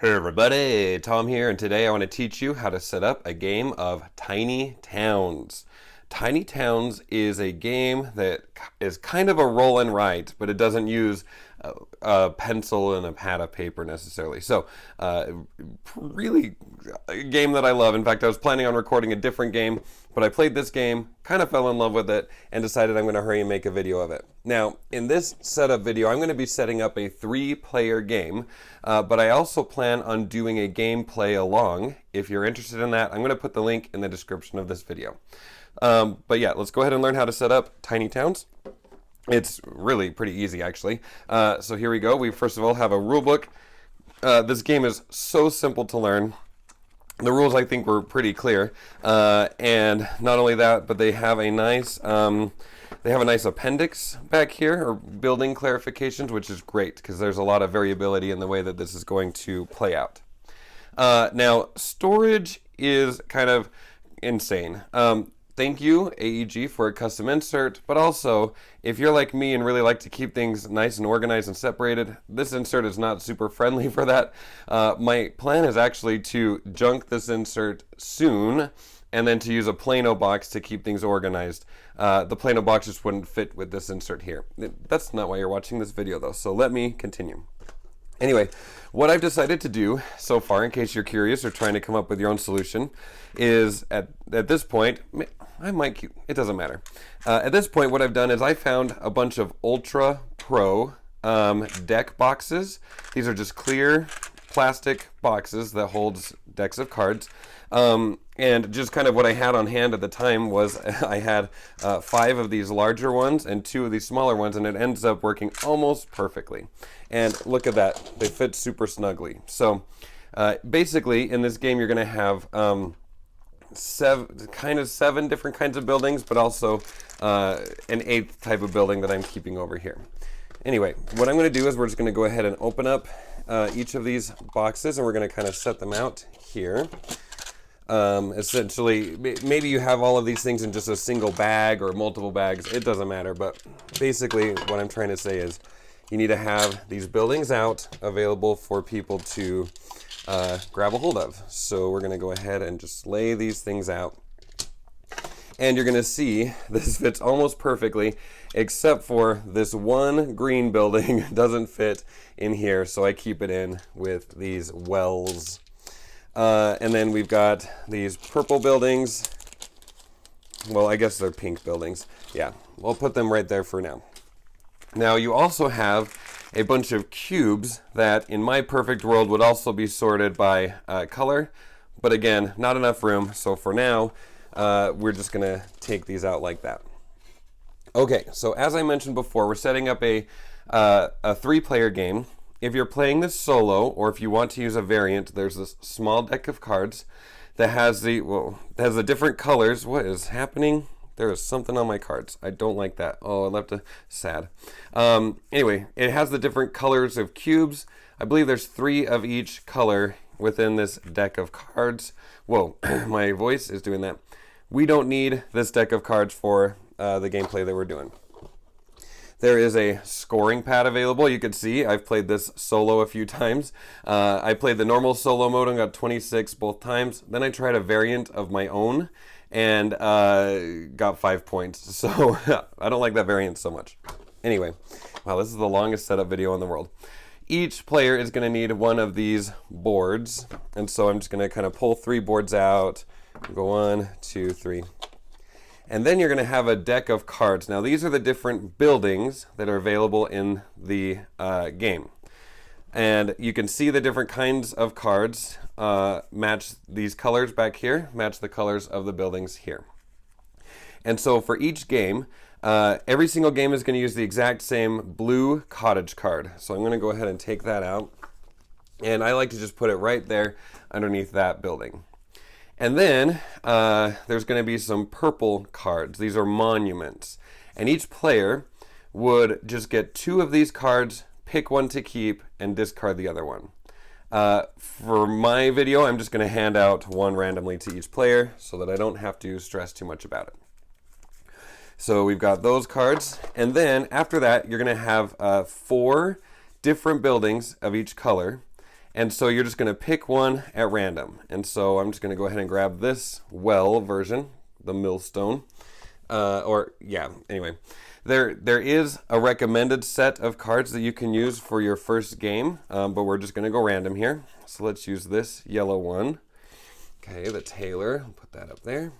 Hey everybody, Tom here, and today I want to teach you how to set up a game of Tiny Towns. Tiny Towns is a game that is kind of a roll and write, but it doesn't use a pencil and a pad of paper necessarily. So, really a game that I love. In fact, I was planning on recording a different game, but I played this game, kind of fell in love with it, and decided I'm going to hurry and make a video of it. Now, in this setup video, I'm going to be setting up a 3-player game, but I also plan on doing a gameplay along. If you're interested in that, I'm going to put the link in the description of this video. But yeah, let's go ahead and learn how to set up Tiny Towns. It's really pretty easy, actually. So here we go. We first of all have a rule book. This game is so simple to learn. The rules, I think, were pretty clear, and not only that, but they have a nice appendix back here, or building clarifications, which is great because there's a lot of variability in the way that this is going to play out. Now, storage is kind of insane. Thank you, AEG, for a custom insert, but also, if you're like me and really like to keep things nice and organized and separated, this insert is not super friendly for that. My plan is actually to junk this insert soon, and then to use a Plano box to keep things organized. The Plano box just wouldn't fit with this insert here. That's not why you're watching this video, though, so let me continue. Anyway, what I've decided to do so far, in case you're curious or trying to come up with your own solution, is at this point, it doesn't matter. At this point, what I've done is I found a bunch of Ultra Pro deck boxes. These are just clear plastic boxes that holds decks of cards. And just kind of what I had on hand at the time was I had 5 of these larger ones and 2 of these smaller ones, and it ends up working almost perfectly. And look at that, they fit super snugly. So basically in this game you're going to have 7 different kinds of buildings, but also an 8th type of building that I'm keeping over here. Anyway, what I'm going to do is we're just going to go ahead and open up each of these boxes, and we're going to kind of set them out here. Essentially, maybe you have all of these things in just a single bag or multiple bags. It doesn't matter, but basically what I'm trying to say is you need to have these buildings out available for people to grab a hold of. So we're going to go ahead and just lay these things out. And you're going to see this fits almost perfectly, except for this one green building doesn't fit in here, so I keep it in with these wells. And then we've got these purple buildings. Well, I guess they're pink buildings. Yeah, we'll put them right there for now. Now, you also have a bunch of cubes that, in my perfect world, would also be sorted by color. But again, not enough room. So for now, we're just going to take these out like that. Okay, so as I mentioned before, we're setting up a 3-player game. If you're playing this solo, or if you want to use a variant, there's this small deck of cards that has the different colors. What is happening? There is something on my cards. I don't like that. Oh, I left a sad. Anyway, it has the different colors of cubes. I believe there's 3 of each color within this deck of cards. Whoa, my voice is doing that. We don't need this deck of cards for the gameplay that we're doing. There is a scoring pad available. You can see I've played this solo a few times. I played the normal solo mode and got 26 both times. Then I tried a variant of my own and got 5 points. So I don't like that variant so much. Anyway, wow, this is the longest setup video in the world. Each player is going to need one of these boards. And so I'm just going to kind of pull 3 boards out. Go 1, 2, 3. And then you're going to have a deck of cards. Now, these are the different buildings that are available in the game. And you can see the different kinds of cards match these colors back here, match the colors of the buildings here. And so for each game, every single game is going to use the exact same blue cottage card. So I'm going to go ahead and take that out. And I like to just put it right there underneath that building. And then there's going to be some purple cards. These are monuments. And each player would just get 2 of these cards, pick one to keep, and discard the other one. For my video, I'm just going to hand out 1 randomly to each player so that I don't have to stress too much about it. So we've got those cards. And then after that, you're going to have 4 different buildings of each color. And so you're just going to pick one at random. And so I'm just going to go ahead and grab this well version, the millstone. Anyway. There is a recommended set of cards that you can use for your first game, but we're just going to go random here. So let's use this yellow one. Okay, the Tailor. I'll put that up there.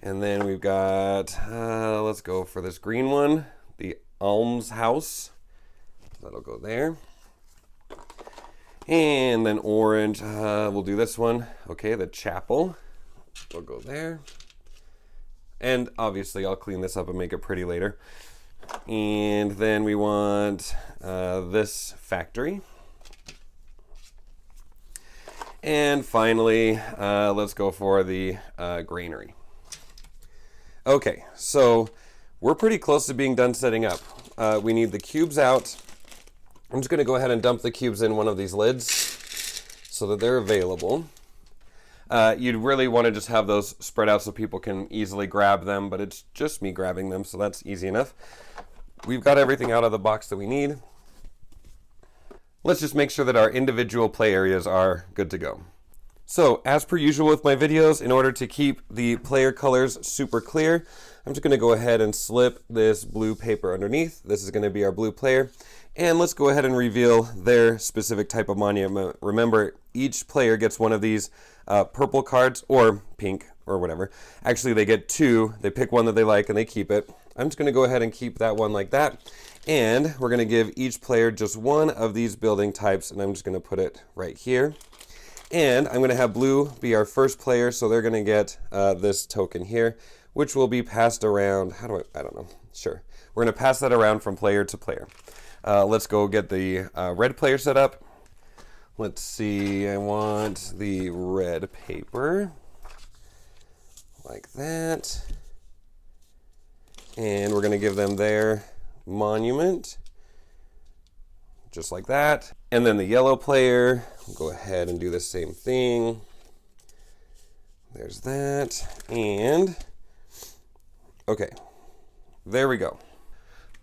And then we've got, let's go for this green one, the Almshouse. That'll go there. And then orange, we'll do this one. Okay, the Chapel. We'll go there. And obviously I'll clean this up and make it pretty later. And then we want this Factory. And finally, let's go for the Granary. Okay, so we're pretty close to being done setting up. We need the cubes out. I'm just going to go ahead and dump the cubes in one of these lids so that they're available. You'd really want to just have those spread out so people can easily grab them, but it's just me grabbing them, so that's easy enough. We've got everything out of the box that we need. Let's just make sure that our individual play areas are good to go. So, as per usual with my videos, in order to keep the player colors super clear, I'm just going to go ahead and slip this blue paper underneath. This is going to be our blue player. And let's go ahead and reveal their specific type of monument. Remember, each player gets one of these purple cards, or pink, or whatever. Actually, they get two. They pick one that they like and they keep it. I'm just going to go ahead and keep that one like that. And we're going to give each player just one of these building types, and I'm just going to put it right here. And I'm going to have blue be our first player, so they're going to get this token here, which will be passed around. I don't know. Sure. We're going to pass that around from player to player. Let's go get the red player set up. Let's see, I want the red paper, like that. And we're going to give them their monument, just like that. And then the yellow player, we'll go ahead and do the same thing. There's that. And, okay, there we go.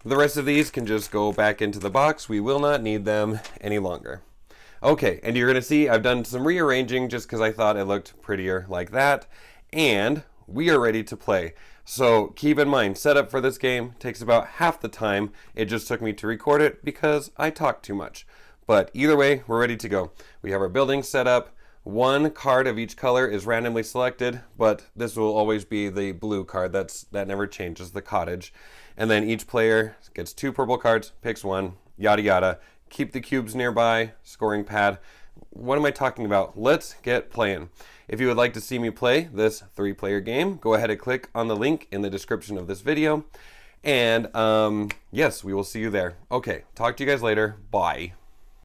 The rest of these can just go back into the box. We will not need them any longer. Okay, and you're going to see I've done some rearranging just because I thought it looked prettier like that. And we are ready to play. So keep in mind, setup for this game takes about half the time it just took me to record it because I talk too much. But either way, we're ready to go. We have our building set up. One card of each color is randomly selected, but this will always be the blue card. That never changes, the cottage. And then each player gets two purple cards, picks one, yada yada. Keep the cubes nearby, scoring pad. What am I talking about? Let's get playing. If you would like to see me play this 3-player game, go ahead and click on the link in the description of this video. And yes, we will see you there. Okay, talk to you guys later. Bye.